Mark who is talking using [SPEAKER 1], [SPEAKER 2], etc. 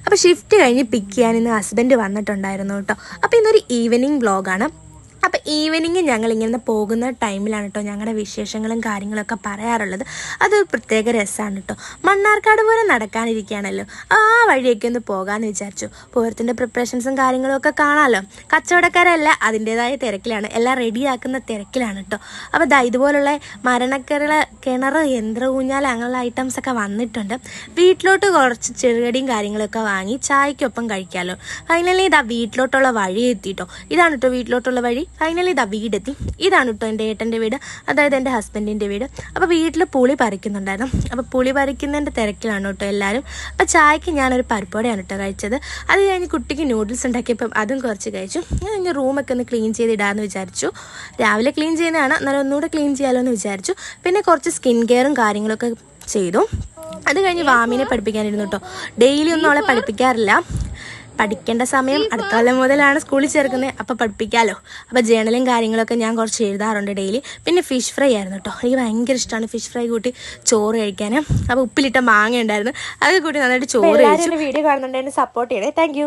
[SPEAKER 1] അപ്പോൾ ഷിഫ്റ്റ് കഴിഞ്ഞ് പിക്ക് ചെയ്യാൻ ഇന്ന് ഹസ്ബൻഡ് വന്നിട്ടുണ്ടായിരുന്നു കേട്ടോ. അപ്പോൾ ഇന്നൊരു ഈവനിങ് വ്ളോഗാണ്. അപ്പോൾ ഈവനിങ് ഞങ്ങളിങ്ങനെ പോകുന്ന ടൈമിലാണ് കേട്ടോ ഞങ്ങളുടെ വിശേഷങ്ങളും കാര്യങ്ങളൊക്കെ പറയാറുള്ളത്. അത് പ്രത്യേക രസമാണ് കേട്ടോ. മണ്ണാർക്കാട് പോലെ നടക്കാനിരിക്കുകയാണല്ലോ, ആ വഴിയൊക്കെ ഒന്ന് പോകാമെന്ന് വിചാരിച്ചു. പൂരത്തിൻ്റെ പ്രിപ്പറേഷൻസും കാര്യങ്ങളും ഒക്കെ കാണാമല്ലോ. കച്ചവടക്കാരല്ല അതിൻ്റേതായ തിരക്കിലാണ്, എല്ലാം റെഡിയാക്കുന്ന തിരക്കിലാണ് കേട്ടോ. അപ്പോൾ ഇതുപോലുള്ള കിണർ യന്ത്ര ഊഞ്ഞാൽ അങ്ങനെയുള്ള ഐറ്റംസൊക്കെ വന്നിട്ടുണ്ട്. വീട്ടിലോട്ട് കുറച്ച് ചെറുകടിയും കാര്യങ്ങളൊക്കെ വാങ്ങി ചായക്കൊപ്പം കഴിക്കാമല്ലോ. ഫൈനലി വീട്ടിലോട്ടുള്ള വഴി എത്തിയിട്ടോ. ഇതാണ് കേട്ടോ വീട്ടിലോട്ടുള്ള വഴി. ഫൈനലി വീടെത്തി. ഇതാണ് കേട്ടോ എൻ്റെ ഏട്ടൻ്റെ വീട്, അതായത് എൻ്റെ ഹസ്ബൻഡിൻ്റെ വീട്. അപ്പോൾ വീട്ടിൽ പുളി പറിക്കുന്നുണ്ടായിരുന്നു. അപ്പോൾ പുളി പറിക്കുന്നതിൻ്റെ തിരക്കിലാണ് കേട്ടോ എല്ലാവരും. അപ്പോൾ ചായക്ക് ഞാനൊരു പരിപ്പോടെയാണ് കേട്ടോ കഴിച്ചത്. അത് കഴിഞ്ഞ് കുട്ടിക്ക് നൂഡിൽസ് ഉണ്ടാക്കിയപ്പം അതും കുറച്ച് കഴിച്ചു. ഞാൻ ഇനി റൂമൊക്കെ ഒന്ന് ക്ലീൻ ചെയ്തിടാമെന്ന് വിചാരിച്ചു. രാവിലെ ക്ലീൻ ചെയ്യുന്നതാണ്, എന്നാലും ഒന്നുകൂടെ ക്ലീൻ ചെയ്യാമല്ലോ എന്ന് വിചാരിച്ചു. പിന്നെ കുറച്ച് സ്കിൻ കെയറും കാര്യങ്ങളൊക്കെ ചെയ്തു. അത് കഴിഞ്ഞ് വാമിനെ പഠിപ്പിക്കാനിരുന്നു കേട്ടോ. ഡെയിലി ഒന്നും അവളെ പഠിപ്പിക്കാറില്ല. പഠിക്കേണ്ട സമയം അടുത്ത കൊല്ലം മുതലാണ് സ്കൂളിൽ ചേർക്കുന്നത്, അപ്പോൾ പഠിപ്പിക്കാമല്ലോ. അപ്പോൾ ജേണലും കാര്യങ്ങളൊക്കെ ഞാൻ കുറച്ച് എഴുതാറുണ്ട് ഡെയിലി. പിന്നെ ഫിഷ് ഫ്രൈ ആയിരുന്നു കേട്ടോ. എനിക്ക് ഭയങ്കര ഇഷ്ടമാണ് ഫിഷ് ഫ്രൈ കൂട്ടി ചോറ് കഴിക്കാൻ. അപ്പോൾ ഉപ്പിലിട്ട മാങ്ങ ഉണ്ടായിരുന്നു, അത് കൂട്ടി നന്നായിട്ട് ചോറ് കഴിച്ചു. വീഡിയോ കാണുന്നുണ്ടെങ്കിൽ സപ്പോർട്ട് ചെയ്യണേ. താങ്ക്